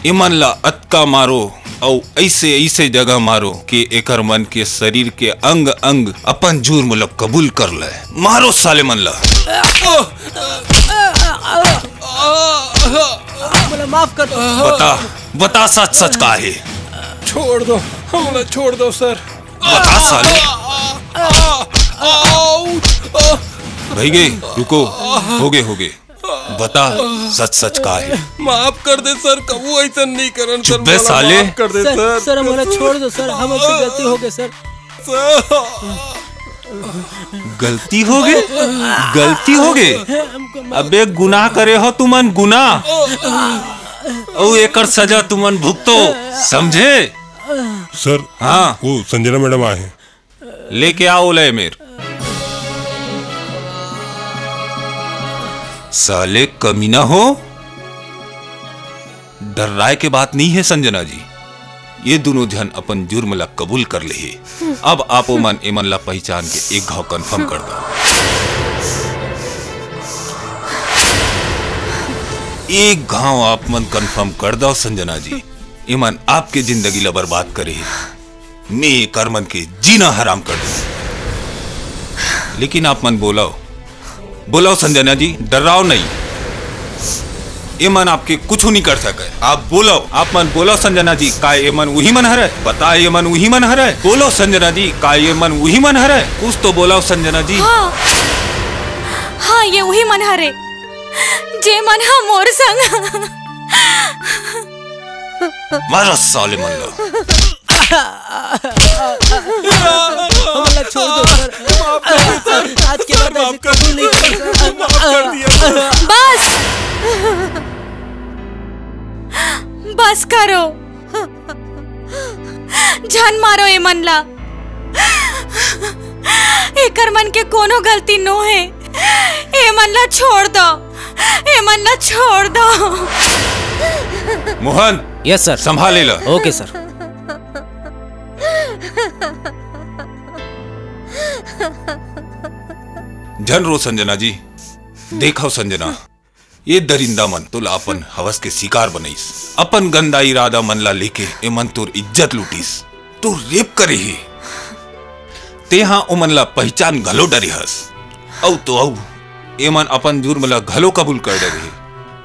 इमन ला अतका मारो और ऐसे ऐसे जगह मारो कि एकर मन के शरीर के अंग अंग अपन जुर्म ला कबूल कर ले। मारो साले मन ला। माफ कर दो। बता बता सच सच का है। छोड़ दो, हमला छोड़ दो सर। बता साले। भाई गए, रुको, हो गए। बता सच सच का है। माफ कर दे सर, कबू ऐसा नहीं करन सर। चुप बे साले। माफ कर दे सर। सर हमारा छोड़ दो सर, हमसे गलती हो गई सर। गलती हो गए। अबे गुनाह करे हो तुमन, गुनाह और एकर सजा तुमन भुगतो, समझे? सर हाँ, वो संजना मैडम आए हैं। लेके आओ ले मेर। साले कमीना हो, डर राय के बात नहीं है संजना जी। ये दोनों जन अपन जुर्म ला कबूल कर ले। अब आपो मन एमन ला पहचान के एक घाव कंफर्म कर दो। एक घाव आप मन कंफर्म कर दो संजना जी। इमन आपके जिंदगी ला बर्बाद करे, मैं कर मन के जीना हराम कर दो। लेकिन आप मन बोलाओ संजना जी, डराओ नहीं। ये मन आपके कुछ नहीं कर सके। आप मन बोलो संजना जी, का ये मन वही मन हरे? बता, ये मन वही मन हरे? बोलो संजना जी, का ये मन वही मन हरे? कुछ तो बोलो संजना जी। हाँ, ये वही मन हरे जे मन हा मोर संग। मारो साले मन लो। हमला छोड़ दो सर, आज के बाद ऐसे कबूल नहीं करेंगे। बस करो, जान मारो ए मन ला। एकर मन के कोनो गलती नो है। ए मन ला छोड़ दो, ए मन ला छोड़ दो। मोहन। Yes sir. संभाले ला। Okay sir. जन रो संजना जी। देखो संजना, ये दरिंदा मन तो अपन हवस के शिकार बनईस। अपन गंदा इरादा मन ला लेके ए मन तोर इज्जत लूटीस, तो रेप करे ही। तेहा ओ मन ला पहचान घलो डरे हस। औ ए मन अपन जुर्म ला घलो कबूल कर डरे।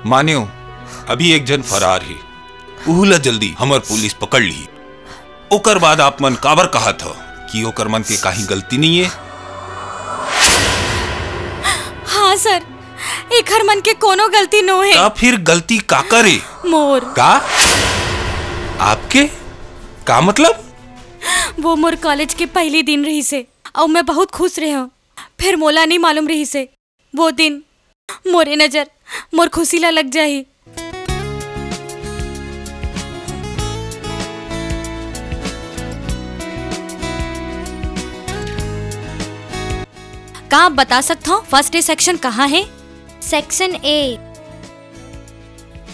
मानियो अभी एक जन फरार है, उहुला जल्दी हमर पुलिस पकड़ ली। ओकर बाद आप मन काबर कहा था कि ओकर मन के काही गलती नहीं है। हाँ सर, एक हर मन के कोनो गलती नो है। का फिर गलती का करे? मोर का? आपके का मतलब? वो मोर कॉलेज के पहले दिन रही से और मैं बहुत खुश रहे हूँ। फिर मोला नहीं मालूम रही से वो दिन मोरे नजर मोर खुशी ला लग जाही। का आप बता सकते हो फर्स्ट डे सेक्शन कहाँ है? Section A.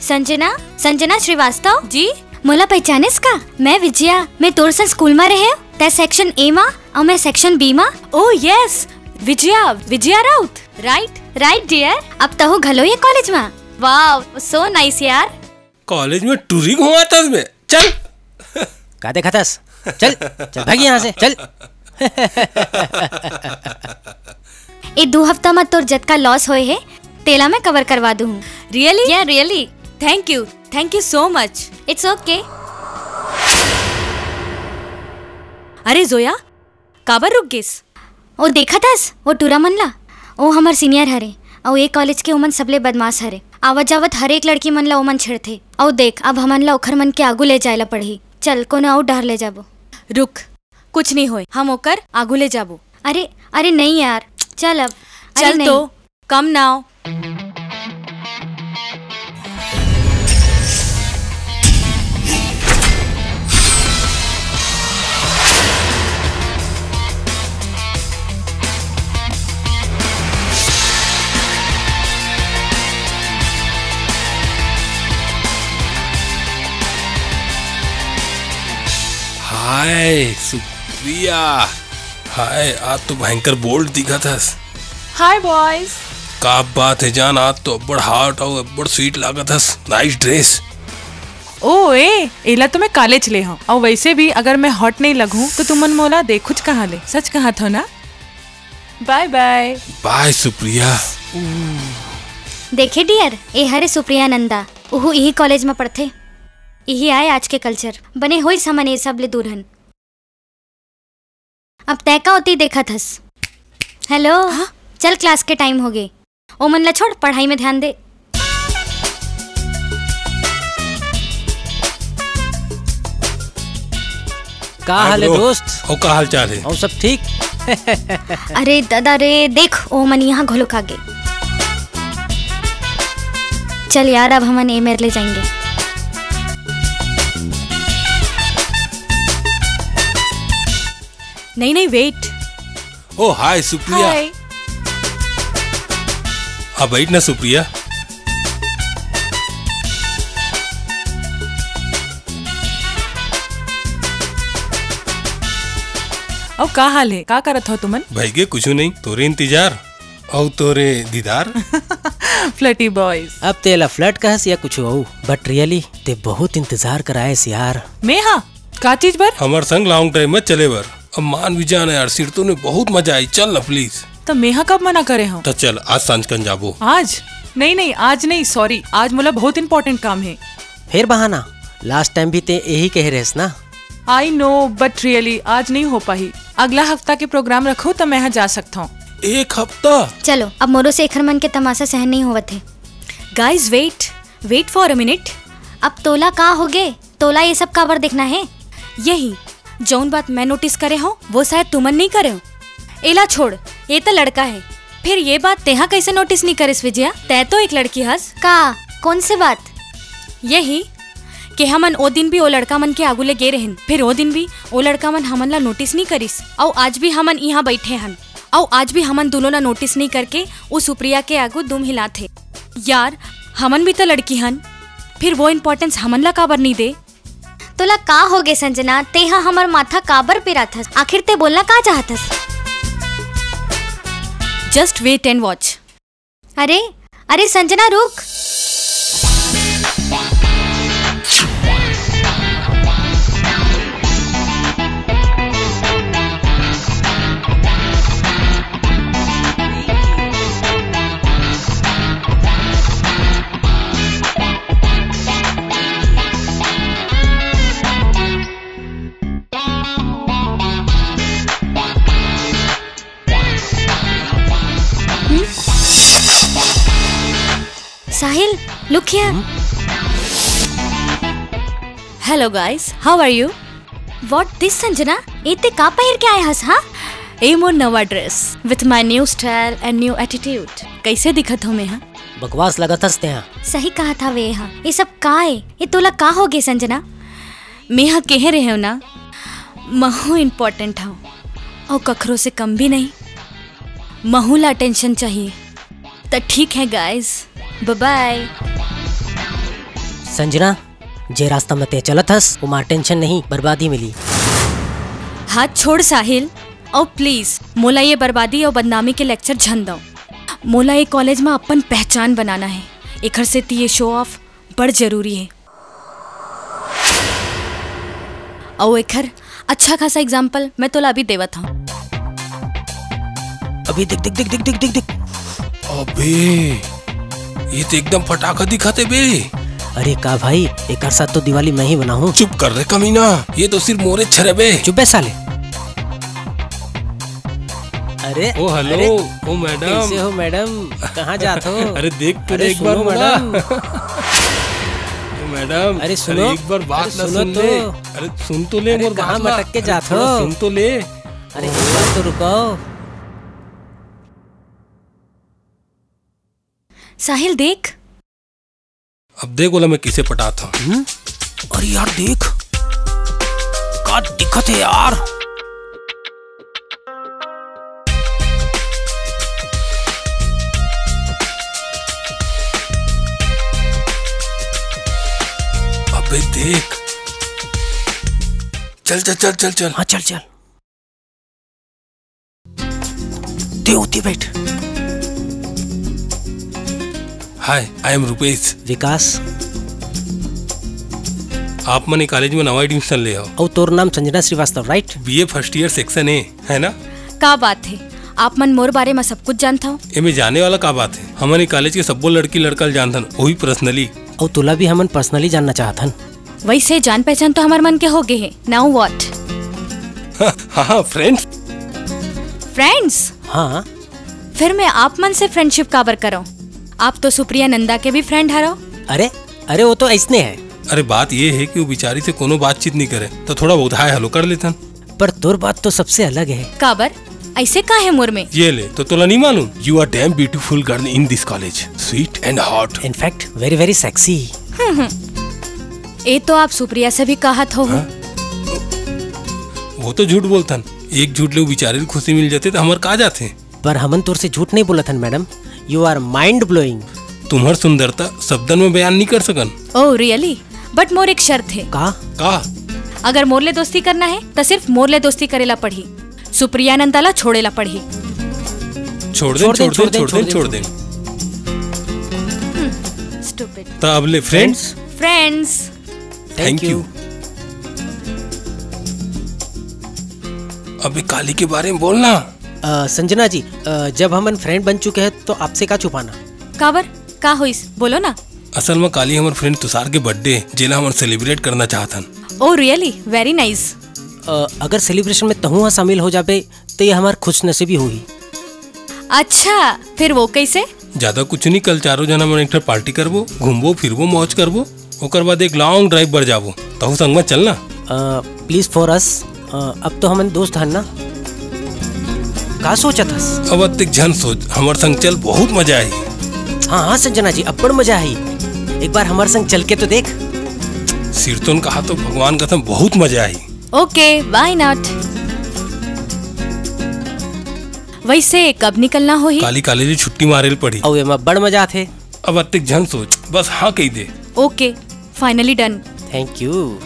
संजना श्रीवास्तव जी। मोला पहचानिस का? मैं विजया, मैं तोर संग स्कूल में रहे। ते सेक्शन ए मा और मैं सेक्शन बी मा। Oh yes, Vijaya Raut. Right dear. अब तो हो घलो ये कॉलेज में। वाव, सो नाइस यार। कॉलेज में टूरिंग हुआ था इसमें। चल का देखा थस? चल भागी यहाँ से, चल। ये 2 हफ्ता में तोर जतका लॉस होए है तेला में कवर करवा दूँ। रियली? या really. Thank you so much. It's okay. अरे जोया, काबर रुक गिस? ओ देखा थस वो टूरा मन ला? ओ हमार सीनियर हरे और ये कॉलेज के ओमन सबले बदमाश हरे। आवत जावत हर एक लड़की मन ला ओमन छेड़थे। और देख अब हमन ला ओखर मन के आगू ले जायला पड़ही। चल कोनो और डर ले जाबो। रुक, कुछ नहीं होए, हम ओकर आगू ले जाबो। अरे नहीं यार, चल अब। चल तो कम नाउ। हाय सुप्रिया। हाय, आज तो भयंकर बोल्ड दिखा था। हाय बॉयज। का बात है जान, आज तो बड़ हॉट और बड़ स्वीट लगा था। Nice dress. ओ एला तो मैं कॉलेज ले हूँ और वैसे भी अगर मैं हॉट नहीं लगूं तो तुमन मोला देख कुछ कहा ले सच कहा था ना। Bye bye. बाय सुप्रिया। देखे डियर ए हरे सुप्रिया नंदा उहु यही कॉलेज में पढ़ते यही आए आज के कल्चर बने होई समन ये सब ले दूरहन। अब तैका होती देखा थस। हेलो चल क्लास के टाइम हो गए ओ मन ला छोड़ पढ़ाई में ध्यान दे। का हाल है दोस्त? ओ का हाल चाल है? और सब ठीक? अरे दादा रे देख ओ मन यहाँ घोलुक आगे। चल यार अब हम ए मेरे ले जाएंगे। नहीं वेट। ओ हाय सुप्रिया। हाय। हाँ बैठ ना सुप्रिया। और का हाल है का करत हो तुमन? भाई के कुछ नहीं तोरे इंतजार और तोरे दीदार। फ्लटी बॉयज। अब तेला फ्लर्ट कहस या कुछ हो बट रियली ते बहुत इंतजार कराए यार। मैं हाँ का चीज बर? हमार संग लॉन्ग टाइम में चले बर। अब मान भी जाना यार सिरतों ने बहुत मजा आई चल ना प्लीज। तो मेहा कब मना करे हो? तो चल आज सांझ कन जाबो। आज नहीं आज नहीं सॉरी आज मोला बहुत इम्पोर्टेंट काम है। फिर बहाना लास्ट टाइम भी ते यही कह रहे ना। आई नो बट रियली आज नहीं हो पाई। अगला हफ्ता के प्रोग्राम रखो तो मैं यहाँ जा सकता हूँ। एक हफ्ता? चलो अब मोरो से एखर मन के तमाशा सहन नहीं हुआ थे। Guys wait for a minute. अब तोला का हो गए? तोला ये सब काबर देखना है? यही जौन बात मैं नोटिस करे हो वो शायद तुमन नहीं करे हो। एला छोड़ ये तो लड़का है फिर ये बात तेहा कैसे नोटिस नहीं करिस विजया? तय तो एक लड़की हस का कौन सी बात? यही कि हमन ओ दिन भी ओ लड़का मन के आगू ले गे रहन फिर ओ दिन भी ओ लड़का मन हमन ला नोटिस नहीं करिस और आज भी हमन यहाँ बैठे हन और आज भी हमन दोनों ला नोटिस नहीं करके वो सुप्रिया के आगू दुम हिला थे। यार हमन भी तो लड़की हन फिर वो इम्पोर्टेंस हमन ला काबर नहीं दे? तोला का हो गए संजना? तेहा हमर माथा काबर पिरा थस? आखिर ते बोलना का चाहतस? Just wait and watch. अरे संजना रुक। साहिल look here. Hello guys, how are you? What this Sanjana? एते का पहिर के आए हस? हाँ ए मोर नवा dress with my new style and new attitude। कैसे दिखत हो मैं? हाँ बकवास लगत हस ते। सही कहा था वे। हाँ ये सब का है? ये तोला का हो गए संजना? मैं हाँ कह रहे हो ना महू इम्पोर्टेंट हो और कखरों से कम भी नहीं। महू ला टेंशन चाहिए तो ठीक है गाइस बाय बाय। संजना जे रास्ता में ते चलत हस वो मार टेंशन नहीं बर्बादी मिली। हाथ छोड़ साहिल और प्लीज मोला ये बर्बादी और बदनामी के लेक्चर झन दो। मोला ये कॉलेज में अपन पहचान बनाना है एखर से ये शो ऑफ बड़ जरूरी है और एखर अच्छा खासा एग्जाम्पल मैं तोला अभी देवत हूँ। अभी दिख दिख दिख दिख दिख दिख दिख। अबे ये तो एकदम फटाका दिखाते बे। अरे का भाई एक साथ तो दिवाली मैं ही बनाऊं। चुप कर रे कमीना ये तो सिर्फ मोरे छरे बे। चुप बे साले। अरे ओ हेलो ओ मैडम कैसे हो मैडम? कहाँ जात हो? अरे देख तो अरे एक बार मैडम। मैडम अरे सुनो एक बार बात अरे ना सुनो सुन तो। ले। अरे सुन तो ले अरे मोर कहाँ बात ला। मटक के अरे जात थोड़ा हो? सुन तो ले। अरे एक बार तो रुको। साहिल देख। अब देख बोला मैं किसे पटाता हूँ। अरे यार देख का दिक्कत है यार। अबे देख चल चल चल चल चल। हाँ चल चल दे होती बैठ। हाय आई एम रुपेश। विकास आप मने कॉलेज में नवा एडमिशन ले आओ। और तोर नाम Sanjana Shrivastava right? BA first year section A है ना? का बात है, आप मन मोर बारे में सब कुछ जानता हो। एमे जाने वाला का बात है, हमने कॉलेज के सबो लड़की लड़का जानथन, वही पर्सनली। और तुला भी हमन पर्सनली जानना चाहतन। वैसे जान पहचान तो हमार मन के हो गए है। Now what? हाँ फ्रेंड्स। फ्रेंड्स? हाँ। फिर मैं आप मन से फ्रेंडशिप काबर करो? आप तो सुप्रिया नंदा के भी फ्रेंड हरो। अरे अरे वो तो ऐसने है। अरे बात ये है कि वो बेचारी से कोनो बातचीत नहीं करे तो थोड़ा बहुत हाय हेलो कर लेथन। पर तोर बात तो सबसे अलग है। काबर ऐसे का है मोर में? ये ले तो तोला नहीं मालूम? You are damn beautiful girl in this college, sweet and hot, in fact very very sexy. ये तो आप सुप्रिया से भी कहत हो। वो तो झूठ बोलतन, एक झूठ ले बेचारे को खुशी मिल जाते तो हमार का जाते। पर हमन तोर से झूठ नहीं बोलतन madam, you are mind blowing. तुम्हार सुंदरता शब्दन में बयान नहीं कर सकन। Oh really? बट मोर एक शर्त है। का? अगर मोरले दोस्ती करना है तो सिर्फ मोरले दोस्ती करेला पढ़ी, सुप्रिया नंदाला छोड़ेला पढ़ी। छोड़ दे। स्टूपिड। तो अब ले फ्रेंड्स। Thank you. अबे काली के बारे में बोलना। संजना जी, जब हमन फ्रेंड बन चुके हैं तो आपसे का छुपाना? काबर का होइस, बोलो ना। असल में काली हमारे फ्रेंड तुषार के बर्थडे जेला हम सेलिब्रेट करना चाहतन। Oh really? Very nice. अगर सेलिब्रेशन में तहुआ शामिल हो जाबे तो ये हमार खुशनसीबी हुई। अच्छा फिर वो कैसे? ज्यादा कुछ नहीं, कल चारों जना मन एक पार्टी करबो, घूमबो फिरबो, मौज करबो, ओकर बाद एक लॉन्ग ड्राइव पर जाबो। तहु संग में चलना। Please for us. अब तो हमन दोस्त हन ना, का सोचा था? अब अतिक झन सोच, हमार संग चल, बहुत मजा आई। हाँ संजना जी, अब बड़ मजा आई। एक बार हमारे संग चल के तो देख। सिरतोन कहा तो भगवान कसम बहुत मजा आई। Okay why not. वैसे कब निकलना हो ही? काली कॉलेज छुट्टी मारेल पड़ी। और ये बड़ मजा आथे। अब अतिक झन सोच, बस हाँ कही दे। Okay finally done. Thank you.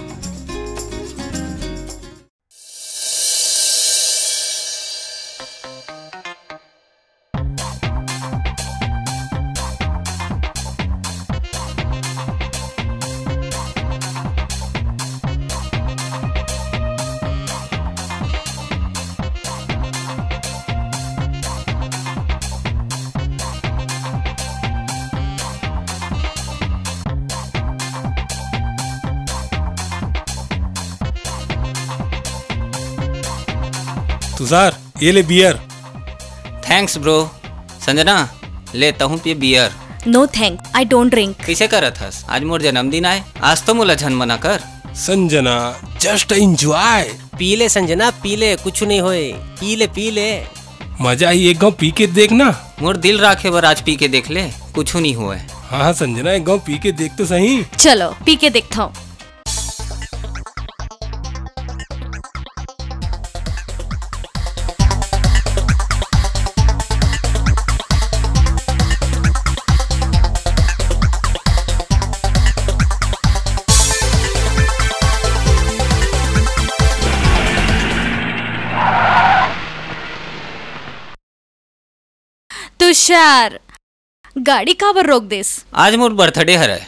Tushar ये ले बियर। Thanks bro. संजना लेता हूँ पिए beer. No thank, I don't drink. कैसे करत हस? आज मोर जन्मदिन आए, आज तो मोला झन मना कर। Sanjana just enjoy. पी ले संजना, पी ले, कुछ नहीं होए। पी ले। मजा ही एक गाँव पी के देखना। मोर दिल राखे बर आज पी के देख ले, कुछ नहीं हुए। हाँ संजना, एक गाँव पी के देख तो सही। चलो पी के देखता हूँ। तुषार गाड़ी काबर रोक देस? आज मोर बर्थडे हरे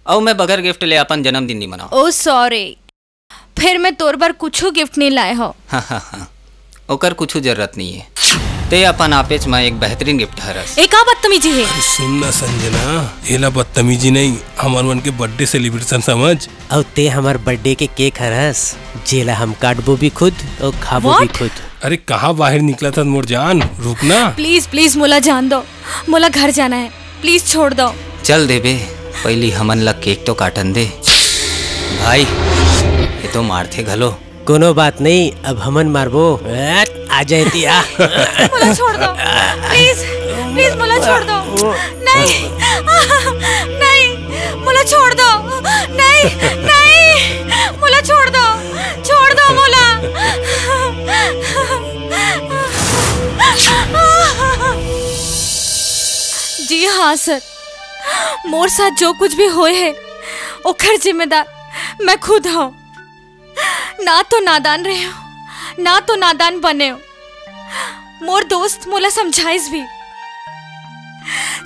और मैं बगैर गिफ्ट ले अपन जन्मदिन नहीं मनाओ। ओ सॉरी, फिर मैं तोर बार कुछ गिफ्ट नहीं लाए हो। हाँ ओकर कुछ जरूरत नहीं है, ते अपन आपेच में एक बेहतरीन गिफ्ट हरस। एक बदतमीजी है। सुनना संजना, एला बदतमीजी नहीं, हमार मन के बर्थडे सेलिब्रेशन समझ। और ते हमार बर्थडे के केक हरस, जेला हम काटबो भी खुद और खाबो भी खुद। अरे कहाँ बाहर निकला था मोर जान, रुकना। प्लीज प्लीज मोला जान दो, मोला घर जाना है, प्लीज छोड़ दो। चल दे बे, पहली हमन ला केक तो काटन दे। भाई ये तो मारते घलो। कोनो बात नहीं, अब हमन मारबो। आ जाए दिया। मोला छोड़ दो प्लीज, प्लीज मोला छोड़ दो। नहीं नहीं मोला छोड़ दो। नहीं मोला छोड़ दो मोला। जी हाँ सर, मोर साथ जो कुछ भी होए है ओकर जिम्मेदार मैं खुद हूँ। ना तो नादान रहे हो, ना तो नादान बने हो। मोर दोस्त मोला समझाइस भी,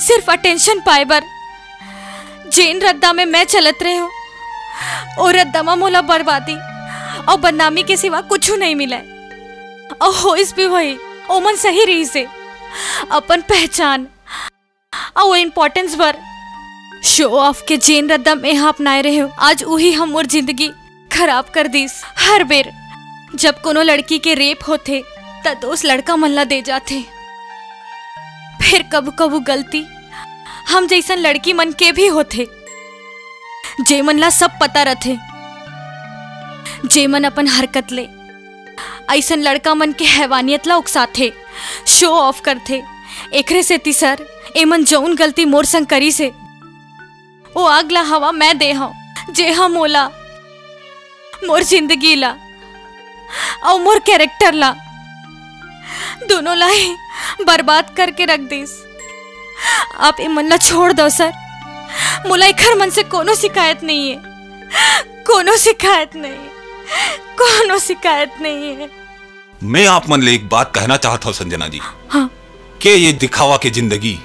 सिर्फ अटेंशन पाए बर जेन रद्दा में मैं चलत रहे हो औरत दमा मोला बर्बादी और बदनामी के सिवा कुछ नहीं मिला और होइस भी वही ओमन सही रही से अपन पहचान और इम्पोर्टेंस पर शो ऑफ के जेन रद्दम यहाँ अपनाए रहे हो। आज वही हम और जिंदगी खराब कर दीस। हर बेर जब कोनो लड़की के रेप होते त दोस्त लड़का मल्ला दे जाते। फिर कबू कबू गलती हम जैसन लड़की मन के भी होते जे मन ला सब पता रहते, जे मन अपन हरकत ले ऐसन लड़का मन के हैवानियत ला उकसाथे, शो ऑफ करते। एकरे से तीसर एमन जौन गलती मोर संग करी से वो आगला हवा मैं दे हूं जे हम मोला मोर जिंदगी ला और मोर कैरेक्टर ला दोनों ला ही बर्बाद करके रख दीस। आप एमन ला छोड़ दो सर, मोला एकर मन से कोनो शिकायत नहीं है, कोनो शिकायत नहीं है, कोनो शिकायत नहीं है। मैं आप मन ले एक बात कहना चाहता हूँ संजना जी। हाँ। कि ये दिखावा के जिंदगी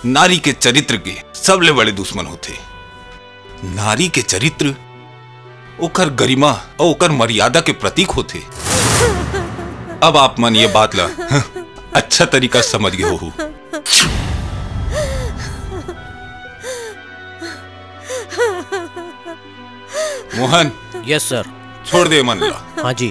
नारी के चरित्र के सबले बड़े दुश्मन होते। नारी के चरित्र ओकर गरिमा और ओकर मर्यादा के प्रतीक होते। अब आप मन ये बात ला अच्छा तरीका समझ गए हो। मोहन। Yes sir. छोड़ दे मन ला। हाँ जी।